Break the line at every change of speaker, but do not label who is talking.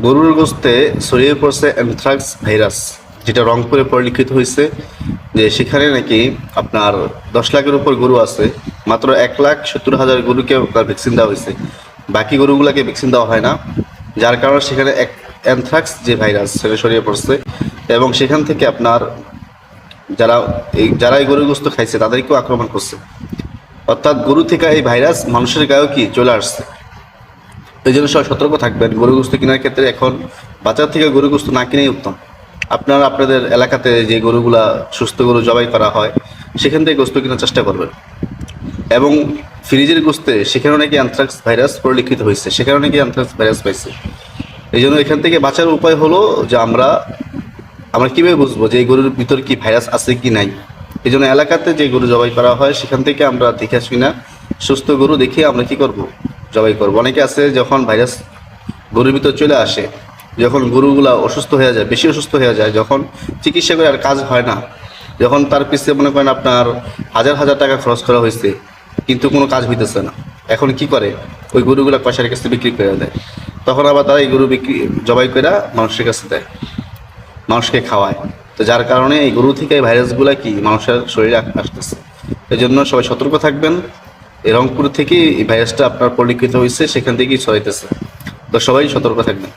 গরুর গোশতে ছড়িয়ে পড়ছে অ্যানথ্রাক্স ভাইরাস, যেটা রংপুরে পরিলক্ষিত হয়েছে যে সেখানে নাকি আপনার 10 লাখের উপর গরু আছে, মাত্র 1,70,000 গরুকে আপনার ভ্যাকসিন দেওয়া হয়েছে, বাকি গরুগুলোকে ভ্যাকসিন দেওয়া হয় না। যার কারণে সেখানে এক অ্যানথ্রাক্স যে ভাইরাস সেটা ছড়িয়ে পড়ছে, এবং সেখান থেকে আপনার যারা এই গরুর গোশত খাইছে তাদেরকেও আক্রমণ করছে। অর্থাৎ গরু থেকে এই ভাইরাস মানুষের গায়েও কি চলে আসছে। এই জন্য সবাই সতর্ক থাকবেন। গরু গোশত কেনার ক্ষেত্রে এখন বাজার থেকে গরু গোশত না কিনেই উত্তম। আপনারা আপনাদের এলাকাতে যে গরুগুলা সুস্থ গরু জবাই করা হয় সেখান থেকে গোশত কেনার চেষ্টা করবেন। এবং ফ্রিজের গোশতে সেখানে নাকি অ্যানথ্রাক্স ভাইরাস পরিলক্ষিত হয়েছে, সেখানে নাকি অ্যানথ্রাক্স ভাইরাস পাইছে। এই জন্য এখান থেকে বাঁচার উপায় হলো যে আমরা কীভাবে বুঝবো যে এই গরুর ভিতর কি ভাইরাস আছে কি নাই। এই জন্য এলাকাতে যে গরু জবাই করা হয় সেখান থেকে আমরা দেখে আসি না, সুস্থ গরু দেখে আমরা কি করব, জবাই করব। অনেকে আছে যখন ভাইরাস গরুর ভিতর চলে আসে, যখন গরুগুলা অসুস্থ হয়ে যায়, বেশি অসুস্থ হয়ে যায়, যখন চিকিৎসা করে আর কাজ হয় না, যখন তার পিছিয়ে মনে করেন আপনার হাজার হাজার টাকা খরচ করা হয়েছে কিন্তু কোনো কাজ হইতেছে না, এখন কি করে ওই গরুগুলা পয়সার কাছে বিক্রি করে দেয়। তখন আবার তারা এই গরু জবাই করে মানুষের কাছে দেয়, মানুষকে খাওয়ায়। তো যার কারণে এই গরু থেকে এই ভাইরাসগুলা কি মানুষের শরীরে আসতেছে। এই জন্য সবাই সতর্ক থাকবেন। এই রংপুর থেকে এই ভাইরাসটা আপনার পরিলক্ষিত হয়েছে, সেখান থেকেই ছড়াইতেছে। তো সবাই সতর্ক থাকবেন।